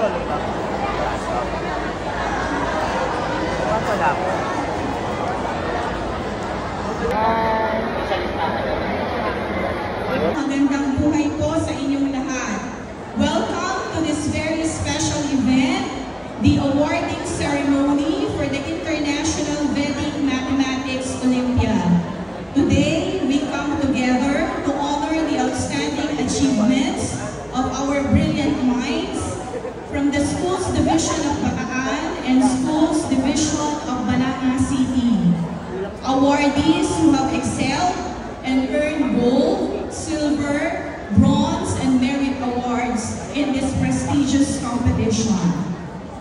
Magandang buhay po sa inyong lahat. Welcome to this very special event, the awarding ceremony for the International Vedic Mathematics Olympiad. Today, we come together to honor the outstanding achievements of our brilliant minds from the Schools Division of Bataan and Schools Division of Balanga City. Awardees who have excelled and earned gold, silver, bronze, and merit awards in this prestigious competition.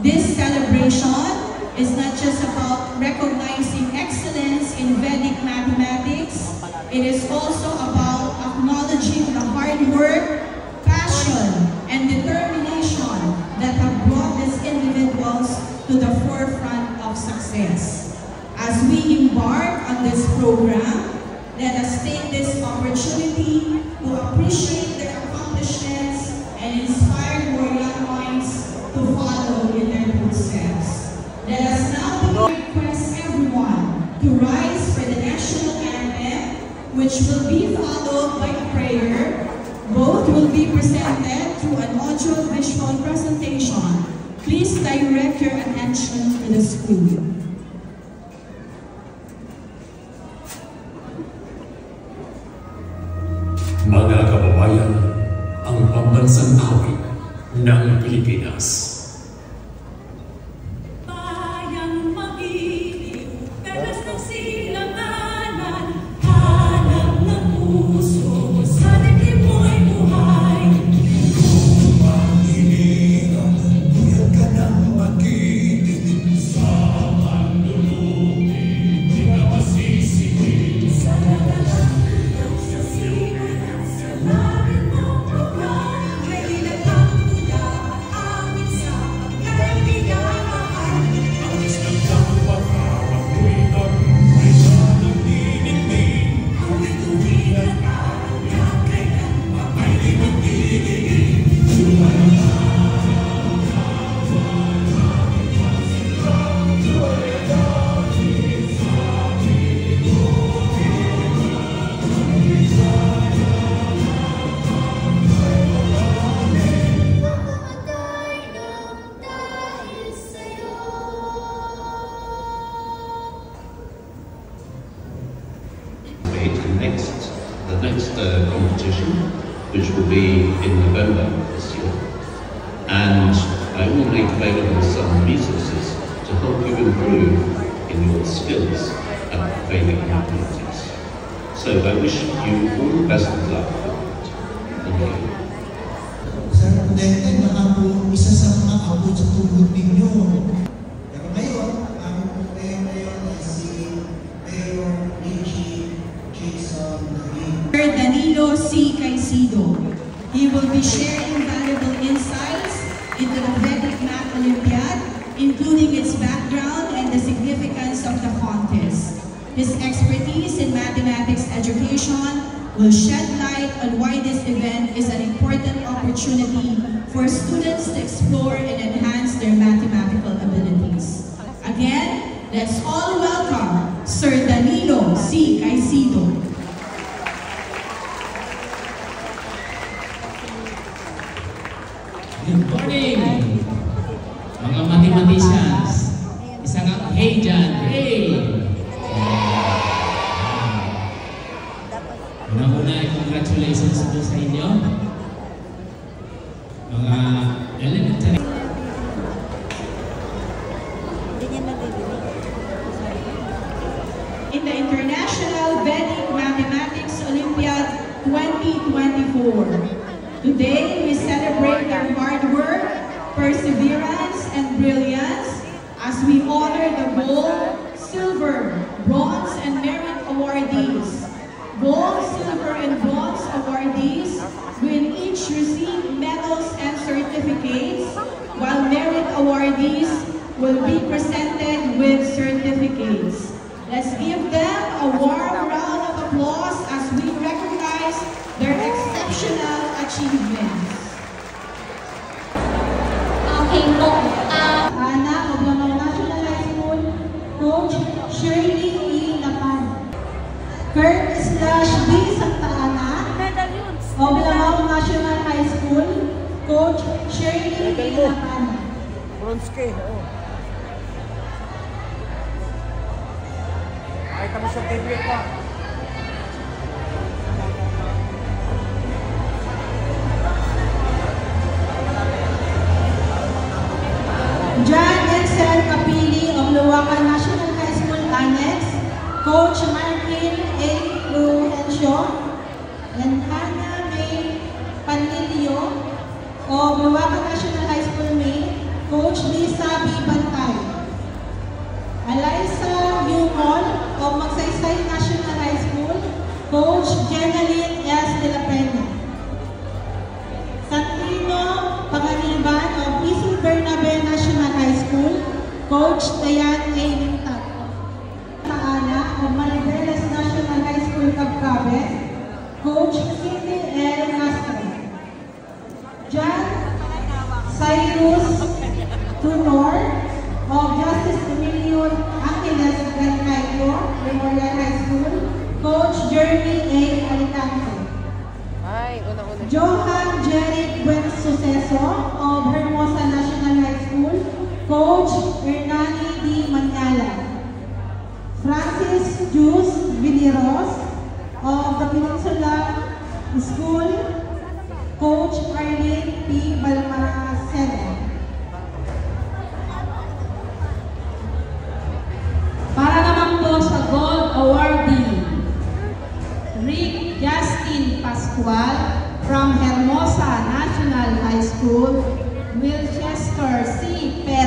This celebration is not just about recognizing excellence in Vedic mathematics, it is also about acknowledging the hard work, passion, and determination that have brought these individuals to the forefront of success. As we embark on this program, let us take this opportunity to appreciate their accomplishments and inspire more young minds to follow in their footsteps. Let us now request everyone to rise for the national anthem, which will be followed by a prayer. Both will be presented through an audio-visual presentation. Please direct your attention to the screen. Mga kababayan, ang pambansang awit ng Pilipinas. Bayang mag-iliw, perlas ng silanganan, hanap ng puso, sa dibdib mo'y buhay. Kung mag-iliw, buyag ka ng mag-iliw, sa mandulutin, di ka masisipin. Sa lalalang sa silan. Labit ng pagkain, may ilagang tula at awit sa pagkaibigan. Ang isang pagkakapilitan, may sanang dinigdig. Tuwi-tuwi at awit, kailan pa may di magiging. The next competition, which will be in November this year, and I will make available some resources to help you improve in your skills at Vedic mathematics. So I wish you all the best of luck. Thank you. Sir Prudente, baka po isa sa mga abot sa tugod ninyo. Pero ngayon, ang mayor ngayon ay si Mayor Richie Jason Danilo C. Caicedo. He will be sharing valuable insights into the Vedic Math Olympiad, including its background and the significance of the contest. His expertise in mathematics education will shed light on why this event is an important opportunity for students to explore and enhance their mathematical abilities. Again, let's all welcome Sir Danilo C. Caicedo. Good morning, mga mathematicians. Isang hey dyan, hey! Una-una, congratulations po sa inyo. Mga elementary. In the International Vedic Mathematics Olympiad 2024. Today, we celebrate their hard work, perseverance, and brilliance as we honor the gold, silver, bronze, and merit awardees. Gold, silver, and bronze awardees will each receive medals and certificates, while merit awardees will be presented with certificates. Let's give them a warm round of applause as we recognize their exceptional achievements. Okay, Shirley E. Lapan. Kurt/B. Santa Ana of Lamao National High School, Coach Shirley E. Lapan. Bronske, oo. Makita mo sa TV pa. John Excel Capili of Luwakan National High School Annex, Coach Martin A. Luhencio, and Hannah May Panilio of Luwakan National High School May, Coach Lisa B. Bantay. Eliza Yumon of Magsaysay National High School, Coach Jenaline S. De La Peña. Santino Panganiban of Ising Bernabe National High School, Coach Dayan A. Lintat. Taana of Maribeles National High School, Cabcabes, Coach Cindy L. Castro. John Cyrus Tunor of Justice Emilio Angeles Gancayo Memorial High School, Coach Jeremy A. Alicante. Ay, una-una. Johan Jeric Buen Suceso of Hermosa National High School, Coach Hernani D. Manyala. Francis Jus Viniros of the Peninsula School, Coach Arlene P. Balmaceda. Para naman po sa Gold Awardee, Rick Justin Pascual from Hermosa National High School, Wilchester C. Perez.